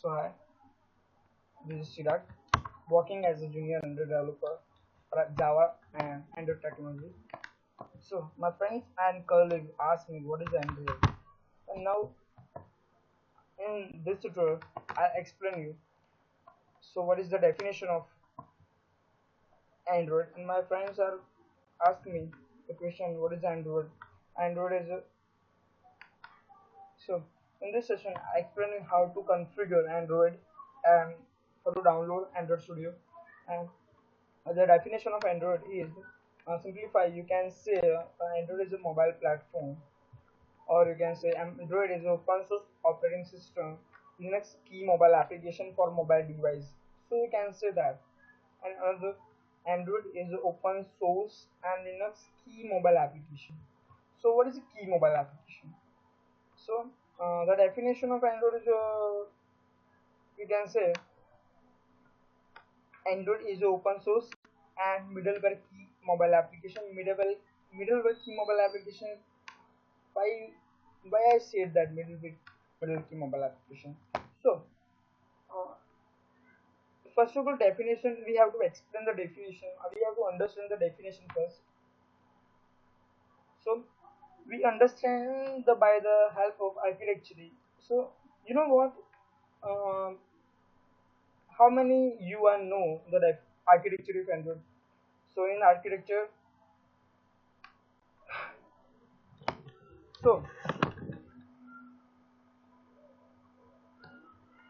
So hi, this is Chirag, working as a junior Android developer for Java and Android technology. So my friends and colleagues asked me what is Android, and now in this tutorial I'll explain you. So what is the definition of Android? And my friends are asking me the question, what is Android? Android is a so in this session I explain you how to configure Android and how to download Android Studio. And the definition of Android is simplify. You can say Android is a mobile platform, or you can say Android is a open source operating system, Linux key mobile application for mobile device. So you can say that. And another, Android is a open source and Linux key mobile application. So what is a key mobile application? So the definition of Android is you can say Android is open source and middleware key mobile application. Middleware key mobile application. Why why I said that middle key mobile application? So uh, first of all, definition we have to explain the definition. We have to understand the definition first. So we understand the by the help of architecture. So you know what? Um, how many you and know the architecture of Android? So in architecture, so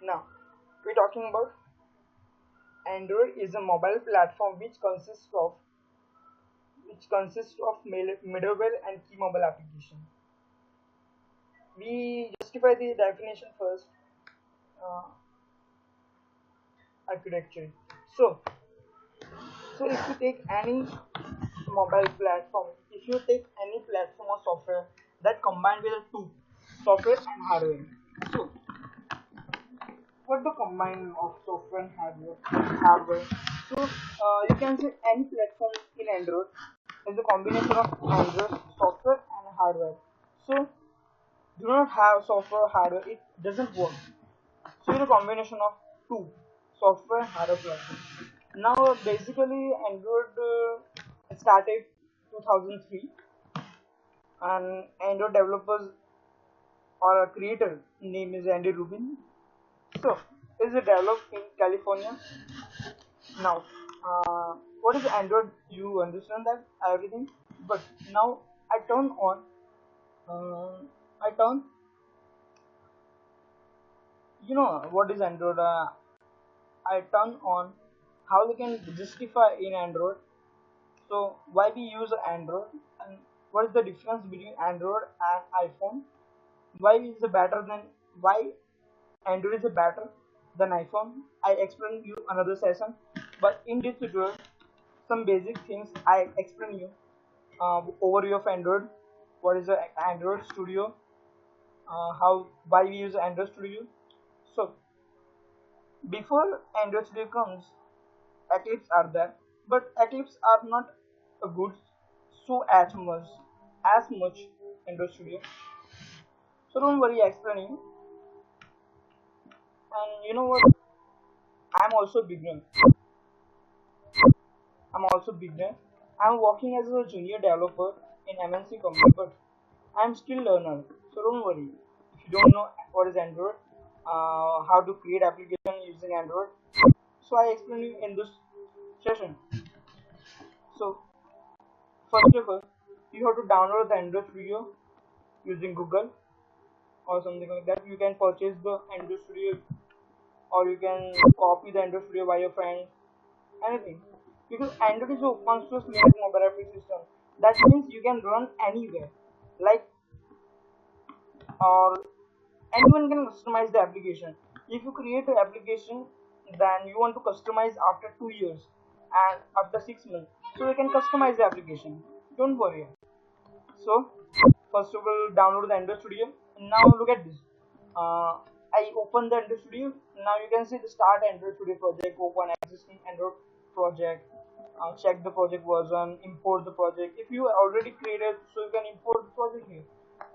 now we're talking about Android is a mobile platform which consists of middleware and key mobile application. We justify the definition first. Uh, Architecture. So, so if you take any mobile platform, if you take any platform or software that combined with the two, software and hardware. So, what the combine of software and hardware. So you can say any platform in Android is a combination of Android software and hardware. So do not have software or hardware, it doesn't work. So it's a combination of two, software and hardware platform. Now basically Android started 2003, and Android developers or a creator name is Andy Rubin. So is it developed in California. Now, what is Android? You understand that everything, but now I turn on. Uh, I turn. You know what is Android? I turn on how we can justify in Android. So why we use Android and what is the difference between Android and iPhone? Why is it better than why Android is better than iPhone? I explain you another session, but in this tutorial some basic things I explain you. Overview of Android, what is the Android Studio, how why we use Android Studio. So before Android Studio comes, Eclipse are there, but Eclipse are not a good so as much Android Studio. So don't worry, explaining. And you know what? I'm also beginner. I'm also beginner. I'm working as a junior developer in MNC company, but I'm still learner. So don't worry. If you don't know what is Android, how to create application using Android, so I explain you in this session. So first of all, you have to download the Android Studio using Google or something like that. You can purchase the Android Studio, or you can copy the Android Studio by your friend, anything. Because Android is open source Linux mobile operating system. That means you can run anywhere. Like or anyone can customize the application. If you create an application, then you want to customize after 2 years and after 6 months, so you can customize the application. Don't worry. So first of all, download the Android Studio. Now look at this. I open the Android Studio. Now you can see the start Android Studio project. Open existing Android project. Check the project version. Import the project. If you already created, so you can import the project here.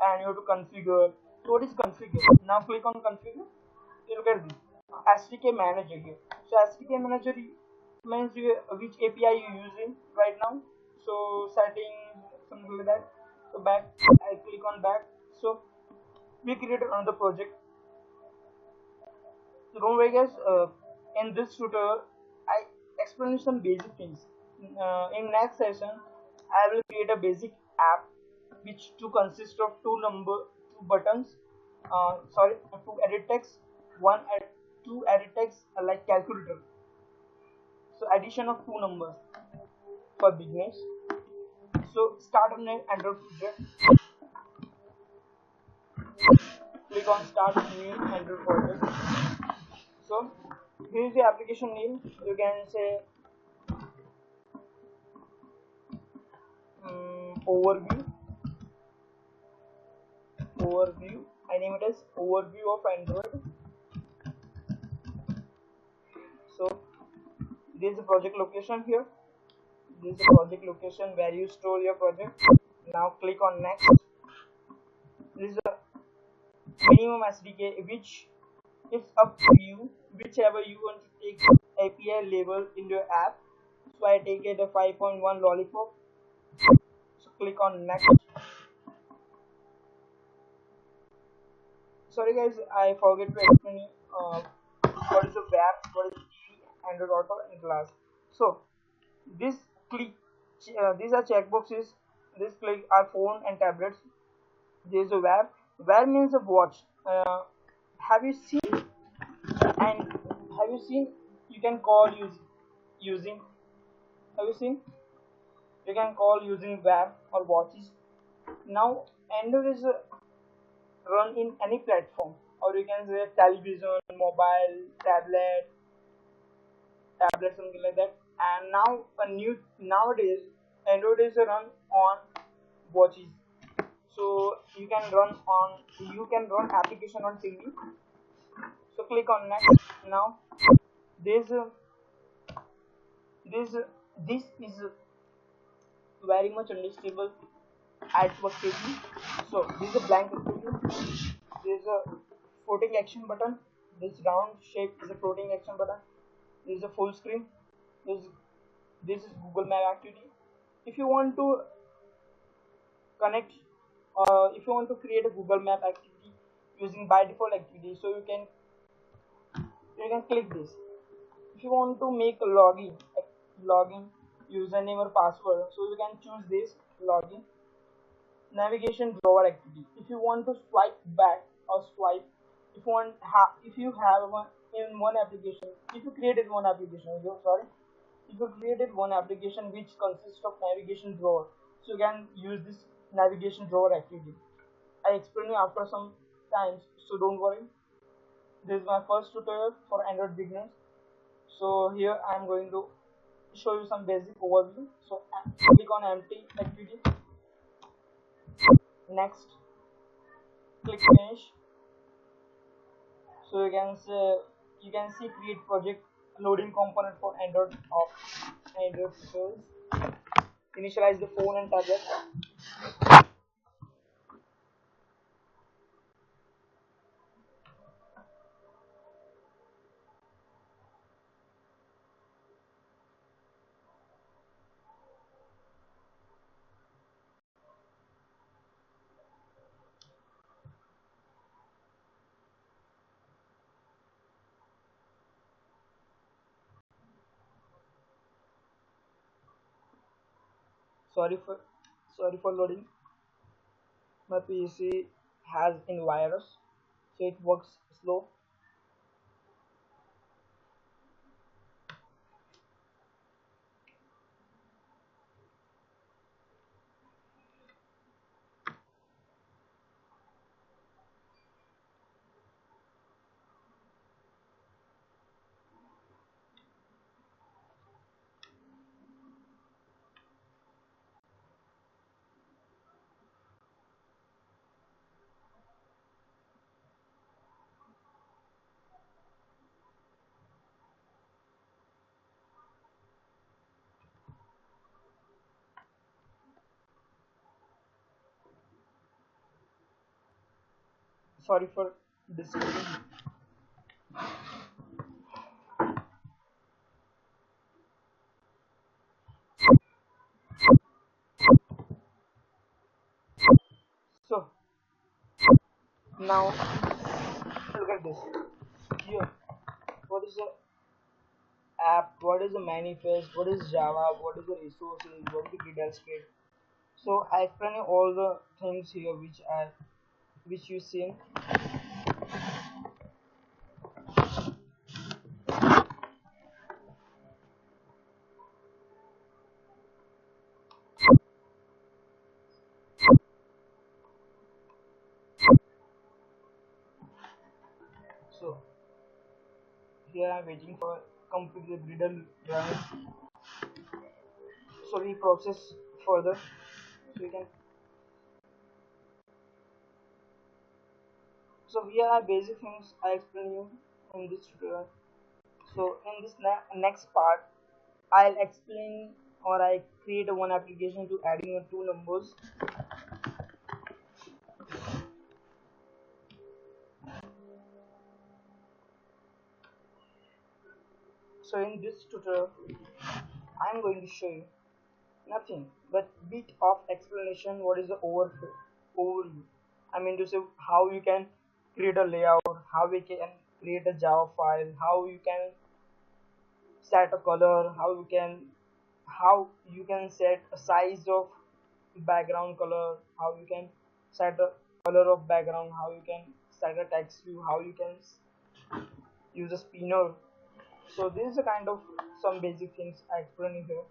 And you have to configure. So what is configure? Now click on configure. You look at this. SDK manager here. So SDK manager means which API you using right now. So settings, something like that. So back, I click on back. So we created another project. So don't worry guys, in this tutorial I explain some basic things. In next session I will create a basic app which to consist of two buttons, two edit text, two edit text like calculator. So addition of two numbers for beginners. So start on an Android project, click on start new Android project. So here is the application name. You can say overview. I name it as overview of Android. So this is the project location here. This is the project location where you store your project. Now click on next. This is a minimum SDK which is up to you, whichever you want to take API label in your app. So I take it a 5.1 lollipop. So click on next. Sorry guys, I forget to explain you what is a web, what is TV, Android Auto, and Glass. So this click, these are checkboxes. This click are phone and tablets. There is a web. Web means a watch. Have you seen and have you seen you can call using? Have you seen you can call using web or watches? Now Android is run in any platform, or you can say television, mobile, tablet, something like that. And now nowadays Android is run on watches. So you can run application on TV. So click on next. Now this this this is very much unstable artwork page. So this is a blank activity. There is a floating action button. This round shape is a floating action button. This is a full screen. This is Google Map activity. If you want to connect, if you want to create a Google Map activity using by default activity, so you can click this. If you want to make a login username or password, so you can choose this login. Navigation drawer activity. If you want to swipe back or swipe, if you have one in one application, if you created one application, if you created one application which consists of navigation drawer, so you can use this navigation drawer activity. I explain you after some times, so don't worry. This is my first tutorial for Android beginners. So here I am going to show you some basic overview. So click on empty activity. Next, click finish. So you can see create project loading component for Android phones. Initialize the phone and tablet. Sorry for loading. My PC has in virus, so it works slow. Sorry for this. Now look at this. Here, what is the app? What is the manifest? What is Java? What is the resources? What is the grid script? So I explain you all the things here which you see. So here I'm waiting for complete the grid run. So we process further. So we can. So here are basic things I explain you in this tutorial. So in this next part, I'll explain or I create a one application to adding two numbers. So in this tutorial, I'm going to show you nothing but bit of explanation. What is the overview? I mean to say how you can create a layout, how we can create a Java file, how you can set a color, how you can set a size of background color, how you can set a color of background, how you can set a text view, how you can use a spinner. So this is a kind of some basic things I explain here.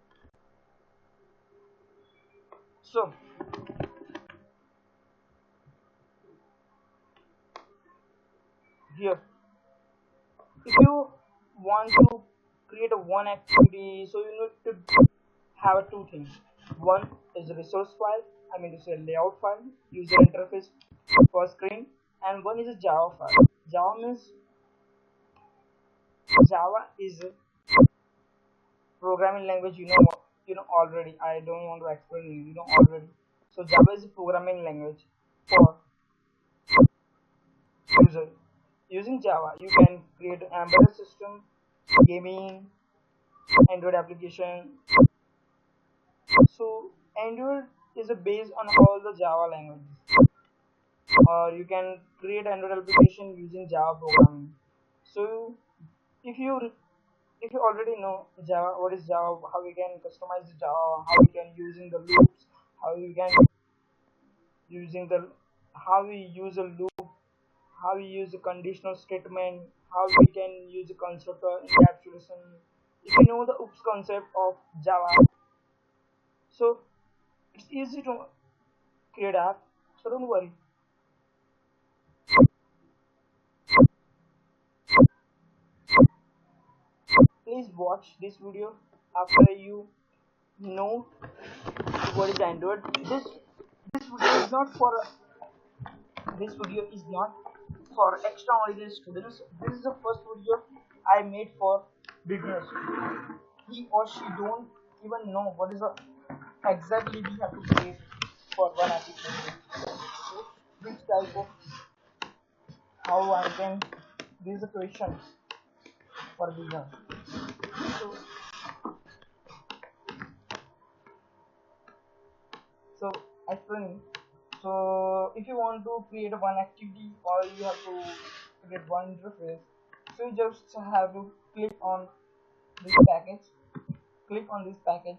So here, if you want to create a one activity, so you need to have two things. One is a resource file, I mean to say layout file, user interface for screen, and one is a Java file. Java is a programming language, you know already. I don't want to explain you know already. So Java is a programming language for user. Using Java, you can create an embedded system, gaming, Android application. So Android is a base on all the Java languages, or you can create Android application using Java programming. So if you if you already know Java, what is Java, how we can customize the Java, how we can using the loops, how we can using the how we use a loop, how we use a conditional statement, how we can use a constructor encapsulation. If you know the OOPS concept of Java, so it's easy to create app. So don't worry. Please watch this video after you know what is Android. This video is not for this video is not for extraordinary students. This is the first video I made for beginners. He or she don't even know what is the exactly we have to create for one application. So which type of how I can this is a question for beginners. So so explaining. So if you want to create one activity or you have to create one interface, so you just have to click on this package. Click on this package.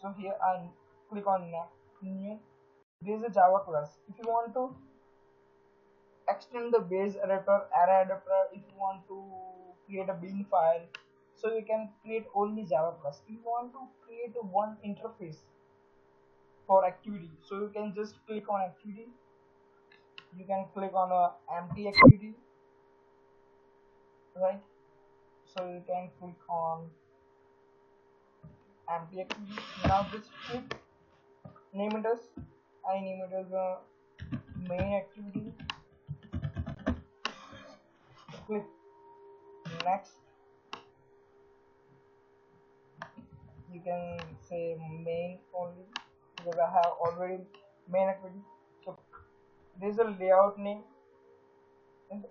So here I click on new. This is a Java class. If you want to extend the base adapter, array adapter, if you want to create a bin file, so you can create only Java class. If you want to create a one interface for activity, so you can just click on activity. You can click on a empty activity, right? So you can click on empty activity. Now just click name it as I name it as a main activity. Click next. You can say main only because I have already main activity. So this is a layout name and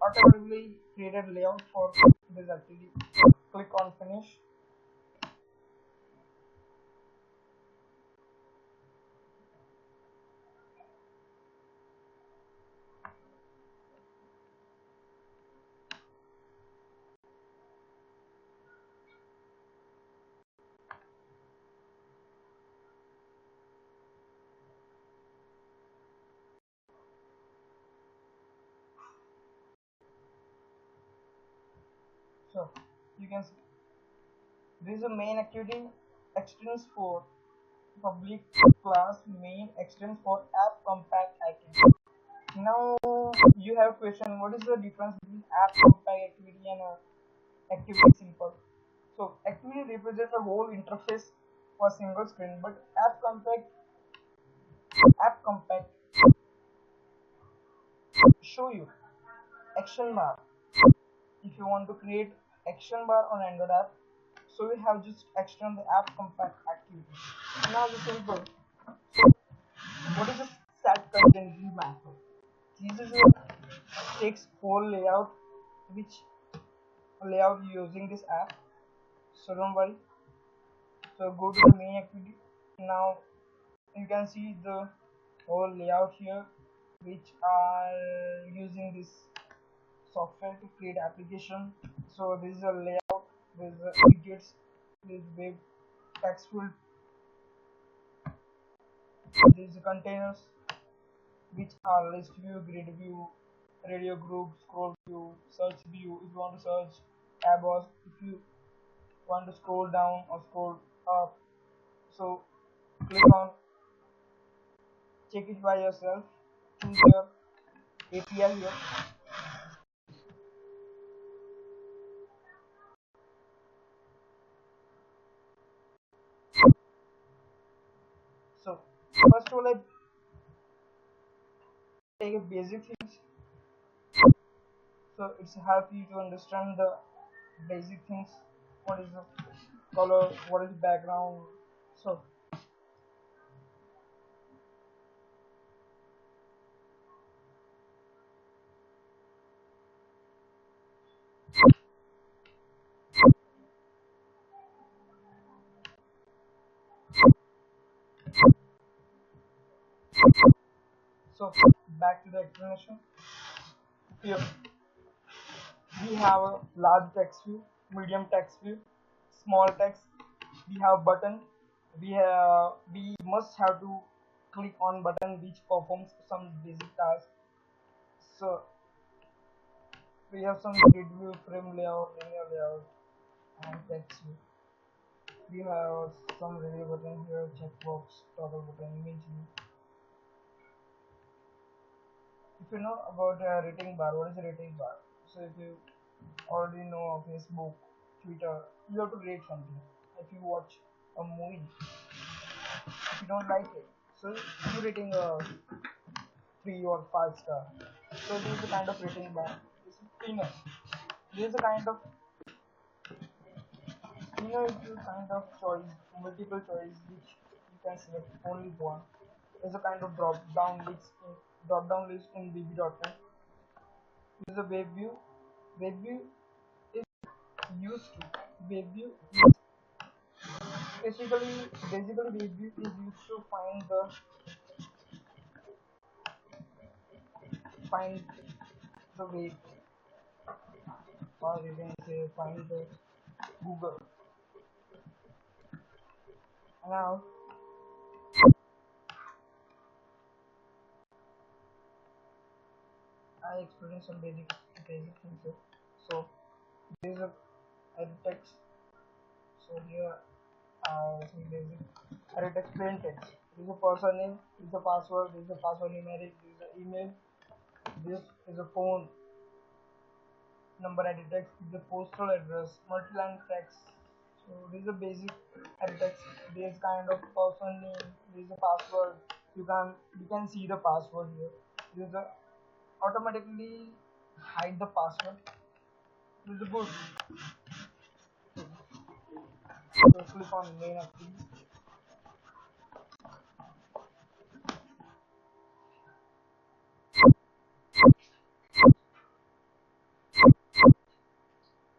automatically created layout for this activity. Click on finish. So you can see this is a main activity extends for public class main extends for app compact activity. Now you have question, what is the difference between app compact activity and activity simple? So activity represents a whole interface for a single screen, but app compact show you action bar. If you want to create action bar on Android app, so we have just extend the app compact activity. Now the simple. What is a set content view method? This is a takes whole layout, which layout using this app. So don't worry. So go to the main activity. Now you can see the whole layout here, which are using this software to create application. So this is a layout, this is widgets, this web text field, these containers, which are list view, grid view, radio group, scroll view, search view. If you want to search abos, if you want to scroll down or scroll up, so click on, check it by yourself, choose your API here. So first of all, I take a basic things, so it's help you to understand the basic things. What is the color, what is the background. So back to the explanation. Here we have a large text view, medium text view, small text. We have button. We must have to click on button which performs some basic tasks. So we have some grid view, frame layout, linear layout, and text view. We have some radio button here, checkbox, toggle button, image view. If you know about rating bar, what is a rating bar? So if you already know Facebook, Twitter, you have to rate something. If you watch a movie, if you don't like it, so you're rating a 3 or 5 star. So this is a kind of rating bar. This is cleaner. This is a kind of cleaner is a kind of choice, multiple choice which you can select only one. There's a kind of drop down list in bb.net. This is a web view. Web view is used to web view is basically web view is used to find the web, or you can say find the Google. Now I explain some basic things here. So this is a Edittext. So here some basic Edittext plain text. This is a person name, this is a password, this is a password numeric, this is an email, this is a phone number. Edittext is a postal address, multi-line text. So this is a basic Edittext. This kind of person name, this is a password. You can see the password here. This is a automatically hide the password. This is good. So click on main activity.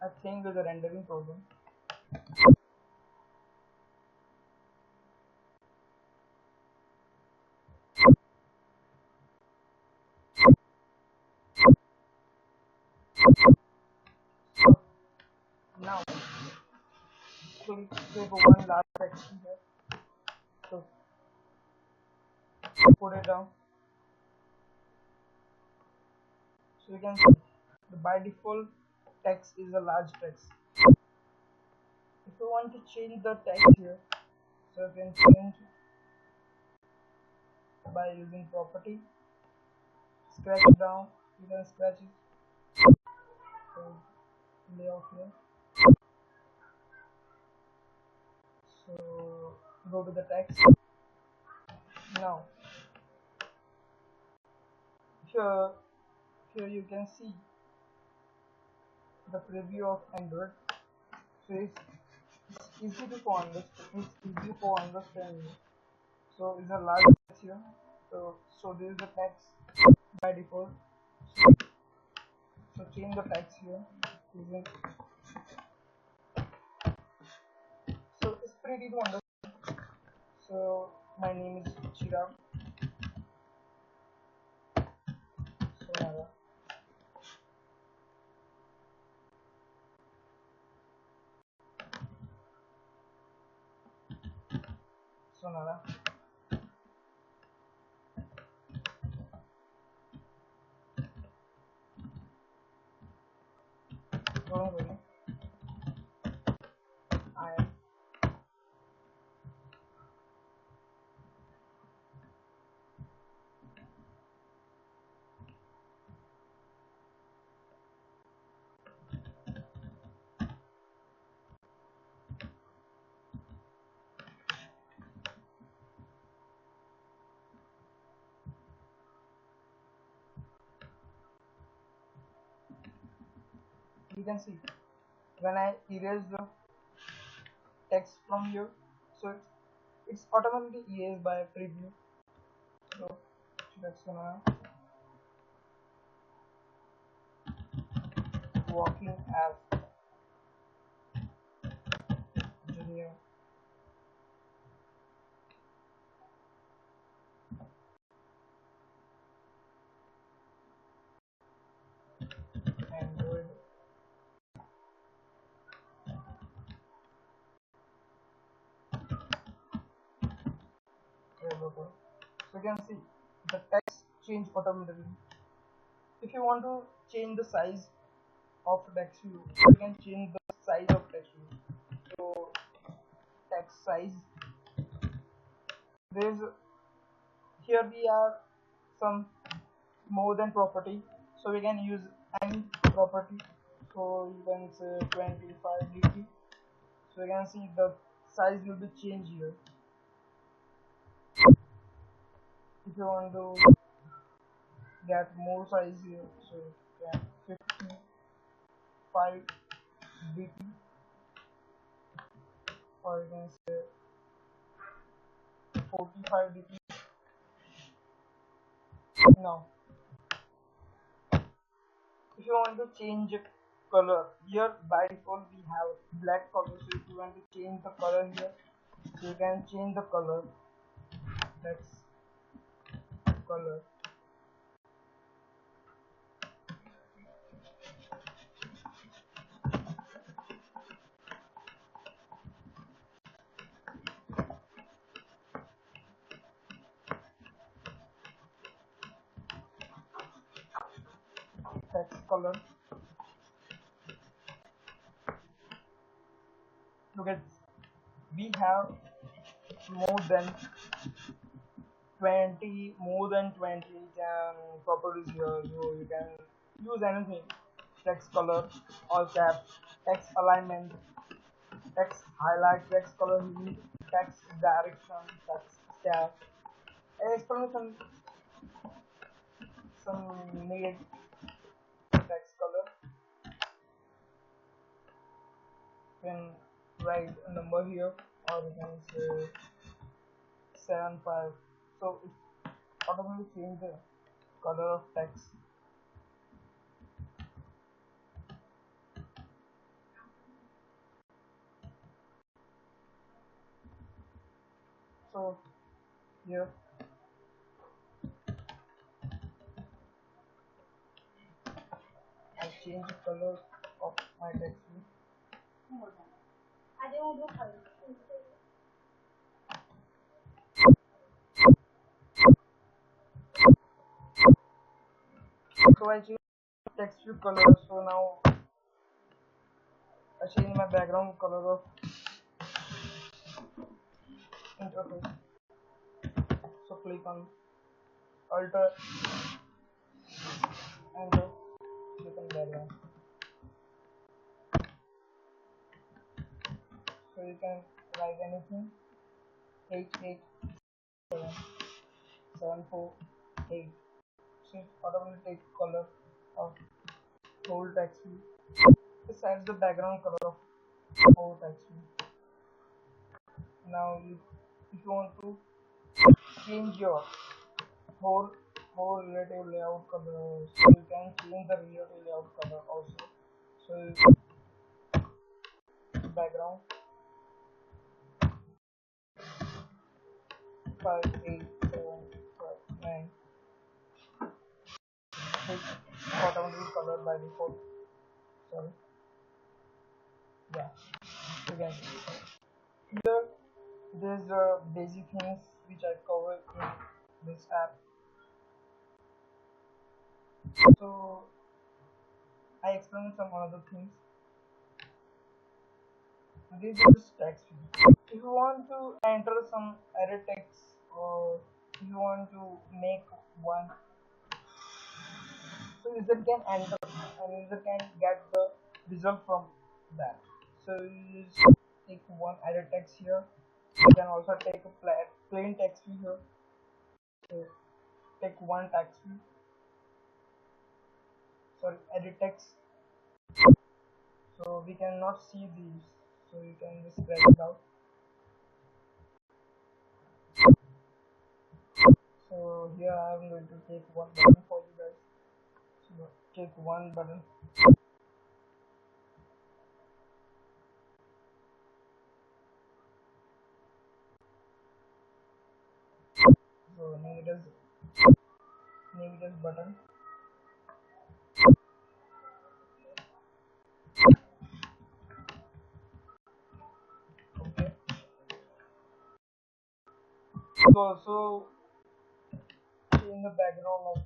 I think there's a rendering problem. So now, so we take one last section here. So put it down. So you can see the by default text is a large text. If you want to change the text here, so you can change by using property, scratch it down, you can scratch it, so layout here. So go to the text. Now here you can see the preview of Android. So it's easy to understand. It's easy for understanding. So it's a large text here. So this is the text by default. So change the text here. Using so it's pretty to understand. So my name is Chirag. Sonara. Sonara. Don't worry. I am. You can see when I erase the text from here, so it's automatically erased by preview. So that's gonna working as junior Android developer. So you can see the text change automatically. If you want to change the size of text view, you can change the size of text view. So text size, there's here we are some more than property, so we can use any property. So you can say 25 dp. So you can see the size will be changed here. If you want to get more size here, so you can 55 dp, or you can say 45 dp. Now if you want to change color, here by default we have black color, so if you want to change the color here, so you can change the color. That's color. Text color. Look at this. We have more than 20 properties here, so you can use anything. Text color, all caps, text alignment, text highlight, text color hue, text direction, text style, explanation, some need text color. You can write a number here, or you can say 75. So it automatically change the color of text. So here I change the color of my text. So I change text view color. So now I change my background color of interface. So click on alter and click on background. So you can write anything. 88748. So it automatically take color of whole text view. It sets the background color of whole text view. Now if you want to change your whole relative layout color, so you can change the relative layout color also. So background 58759 is automatically colored by default. Sorry, yeah, you can see. Here there's basic things which I cover in this app. So I explain some other things. This is text view. If you want to enter some edit text, or if you want to make one, so user can enter and user can get the result from that. So you just take one edit text here. You can also take a plain text view here. So take one text view. Sorry, edit text. So we cannot see these. So you can just drag it out. So here I am going to take one button for you guys. So take one button. So name it as button. Okay. So in the background of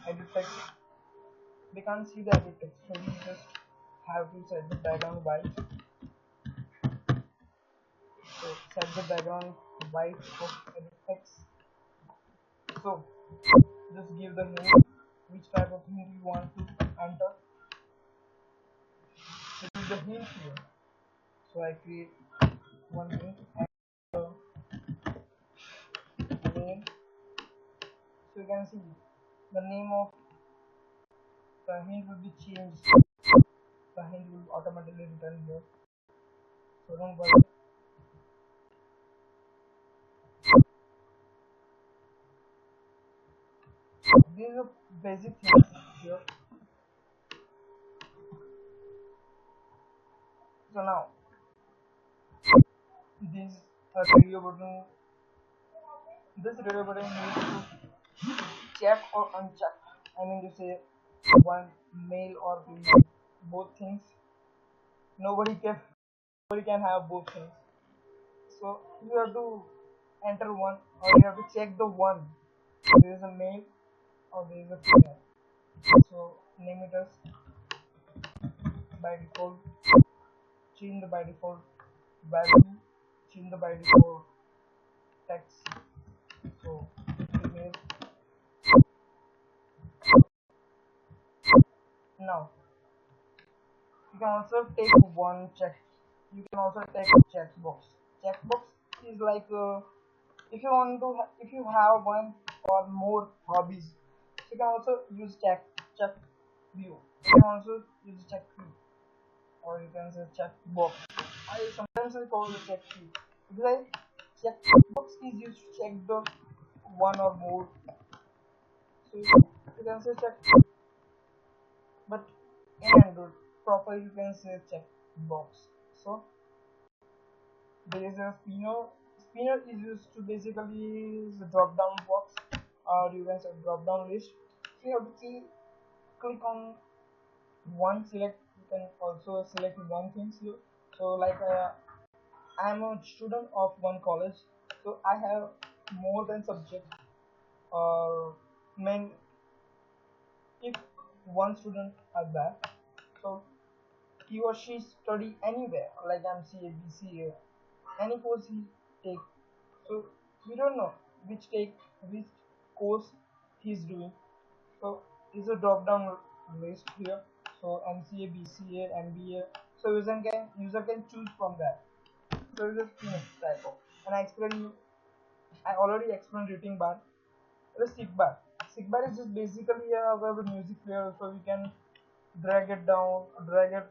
edit text, we can't see the edit text. So we just have to set the background white. So set the background white of edit text. So just give the hint which type of hint you want to enter. This is the hint here. So I create one hint and name. So you can see the name of the hint will be changed. The hint will automatically return here. So don't worry. These are basic things here. So now this radio button, needs to check or uncheck. I mean to say one male or female, both things. Nobody can have both things. So you have to enter one, or you have to check the one. There is a male or there is a female. So name it as by default. Change the by default value. Change the by default text. So female. Now you can also take one check. You can also take a checkbox. Checkbox is like if you want to if you have one or more hobbies, you can also use check view. You can also use check view, or you can say checkbox. I sometimes I call it check view because checkbox is used to check the one or more. So you can say check, but in Android proper you can say checkbox. So there is a spinner. Spinner is used to basically the drop down box, or you can say drop down list. So you have to click on one select. You can also select one thing here. So like I am a student of one college, so I have more than subject. Or main if one student are there, so he or she study anywhere, like MCA, BCA, any course he take. So we don't know which course he's doing. So is a drop down list here. So MCA, BCA, MBA. So user can choose from that. So it's a type of. And I already explained rating bar. The stick bar. Stick bar is just basically our music player, so we can drag it down, drag it,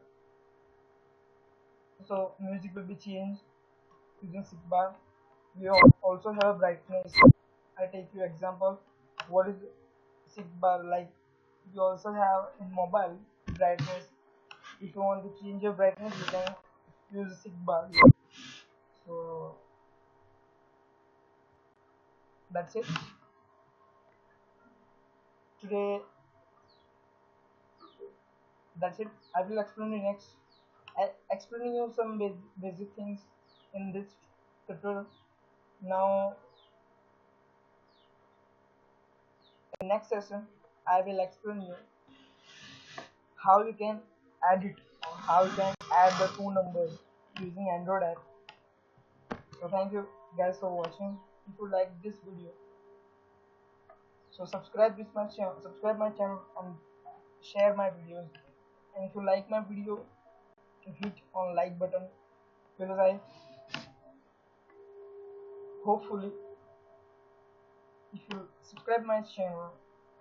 so music will be changed using stick bar. We also have brightness. I take you example. What is stick bar like? We also have in mobile brightness. If you want to change your brightness, you can use stick bar. So that's it. Today, that's it. I will explain you next. Explaining you some basic things in this tutorial. Now, in next session, I will explain you how you can edit or how you can add the two numbers using Android app. So thank you guys for watching. If you like this video, so subscribe my channel and share my videos. And if you like my video, hit on like button, because I hopefully, if you subscribe my channel,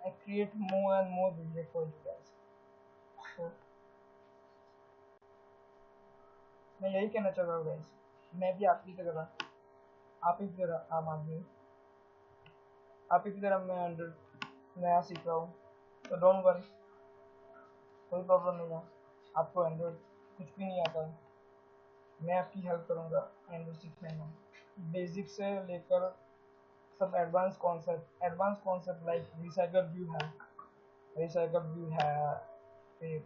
I create more and more videos for you guys. So मैं यही कहना चाह रहा हूँ guys, मैं भी आपकी तरह आम आदमी हूँ, आप ही की तरह मैं एंड्रॉइड नया सीख रहा हूँ. तो डोंट वरी, कोई प्रॉब्लम नहीं है. आपको एंड्रॉइड कुछ भी नहीं आता है, मैं आपकी हेल्प करूँगा एंड्रॉइड सीखने में. बेसिक से लेकर सब advance concept like recycle view है, फिर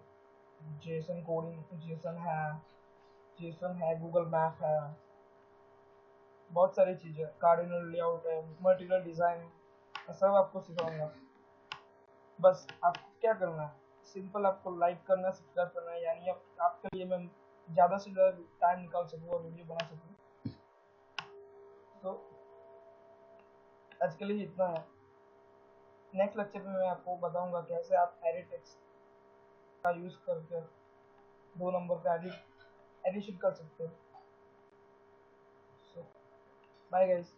जेसन है, गूगल मैप है, बहुत सारी चीज़ें, कार्डिनल लेआउट है, मटेरियल डिज़ाइन, सब आपको सिखाऊंगा. बस आपको क्या करना है, सिंपल आपको लाइक करना, सब्सक्राइब करना है, यानी आपके लिए मैं ज़्यादा से ज़्यादा टाइम निकाल सकूँ और वीडियो बना सकूँ. तो आज के लिए इतना है. नेक्स्ट लेक्चर में मैं आपको बताऊंगा कैसे आप एडिटेक्स्ट का यूज़ करके 2 नंबर का एडिशन कर सकते हो. सो बाय गाइस.